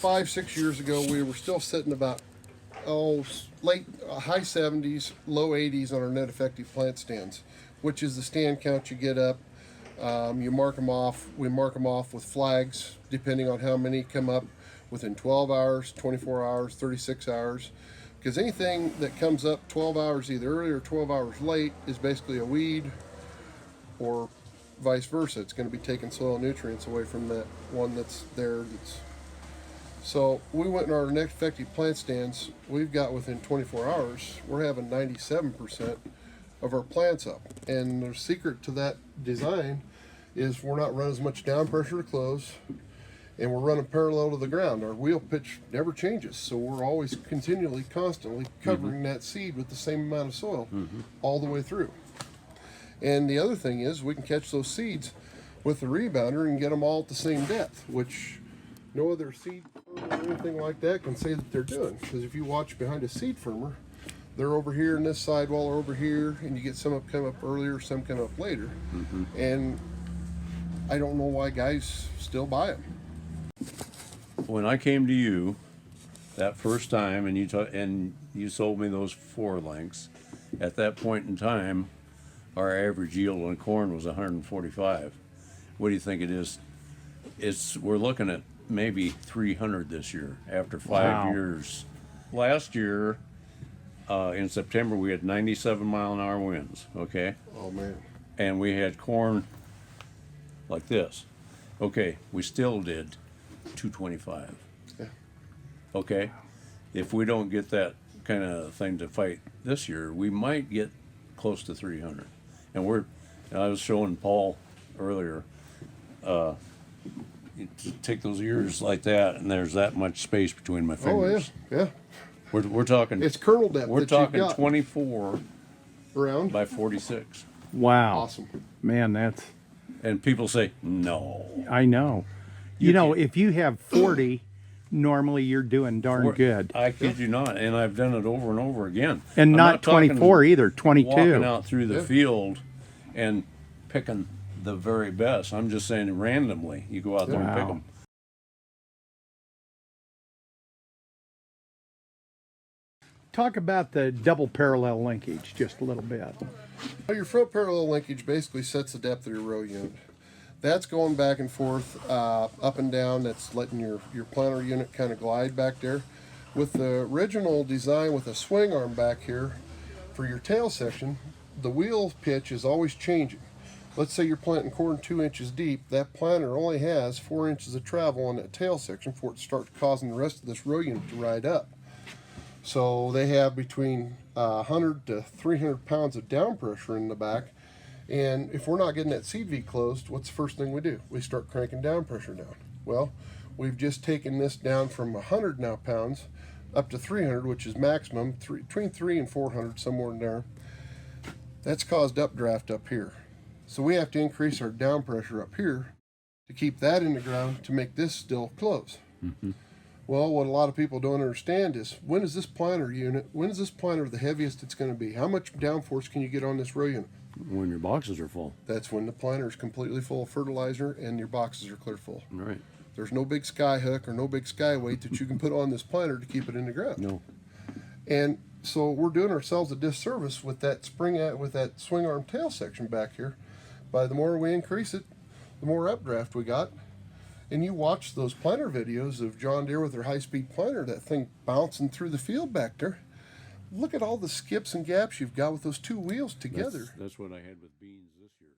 5-6 years ago, we were still sitting about high 70s, low 80s on our net effective plant stands, which is the stand count you get up. You mark them off. We mark them off with flags, depending on how many come up within 12 hours, 24 hours, 36 hours. Because anything that comes up 12 hours either early or 12 hours late is basically a weed, or vice versa. It's going to be taking soil nutrients away from that one that's there. So we went in our net effective plant stands. We've got within 24 hours, we're having 97% of our plants up. And the secret to that design is we're not running as much down pressure to close, and we're running parallel to the ground. Our wheel pitch never changes, so we're always continually, constantly covering that seed with the same amount of soil all the way through. And the other thing is we can catch those seeds with the rebounder and get them all at the same depth, which no other seed firmer or anything like that can say that they're doing. Because if you watch behind a seed firmer, they're over here in this sidewall or over here, and you get some come up earlier, some come up later. And I don't know why guys still buy them. When I came to you that first time, and you sold me those 4 lengths, at that point in time, our average yield on corn was 145. What do you think it is? We're looking at maybe 300 this year after 5 years. Last year, in September, we had 97 mile an hour winds. Okay. Oh man. And we had corn like this. Okay, we still did 225. Yeah. Okay, if we don't get that kind of thing to fight this year, we might get close to 300. And I was showing Paul earlier, you take those ears like that, and there's that much space between my fingers. Oh yeah, yeah. We're talking. It's kernel depth. We're that talking you've got 24 around by 46. Wow. Awesome. Man, that's... And people say, no. I know. You know, if you have 40, normally you're doing darn good. I kid you not, and I've done it over and over again. And I'm not talking 24 either, 22. Walking out through the field and picking the very best. I'm just saying randomly, you go out there and pick them. Talk about the double parallel linkage just a little bit. Well, your front parallel linkage basically sets the depth of your row unit. That's going back and forth, up and down. That's letting your planter unit kind of glide back there. With the original design with a swing arm back here for your tail section, the wheel pitch is always changing. Let's say you're planting corn 2 inches deep. That planter only has 4 inches of travel on that tail section before it starts causing the rest of this row unit to ride up. So they have between 100 to 300 pounds of down pressure in the back. And if we're not getting that seed V closed, what's the first thing we do? We start cranking down pressure down. Well, we've just taken this down from 100 now pounds up to 300, which is maximum, between 300 and 400, somewhere in there. That's caused updraft up here. So we have to increase our down pressure up here to keep that in the ground to make this still close. Well, what a lot of people don't understand is, when is this planter the heaviest it's going to be? How much downforce can you get on this row unit? When your boxes are full. That's when the planter is completely full of fertilizer and your boxes are clear full. Right. There's no big sky hook or no big sky weight that you can put on this planter to keep it in the ground. No. And so we're doing ourselves a disservice with that swing arm tail section back here. By the more we increase it, the more updraft we got. And you watch those planter videos of John Deere with their high-speed planter, that thing bouncing through the field back there. Look at all the skips and gaps you've got with those 2 wheels together. That's what I had with beans this year.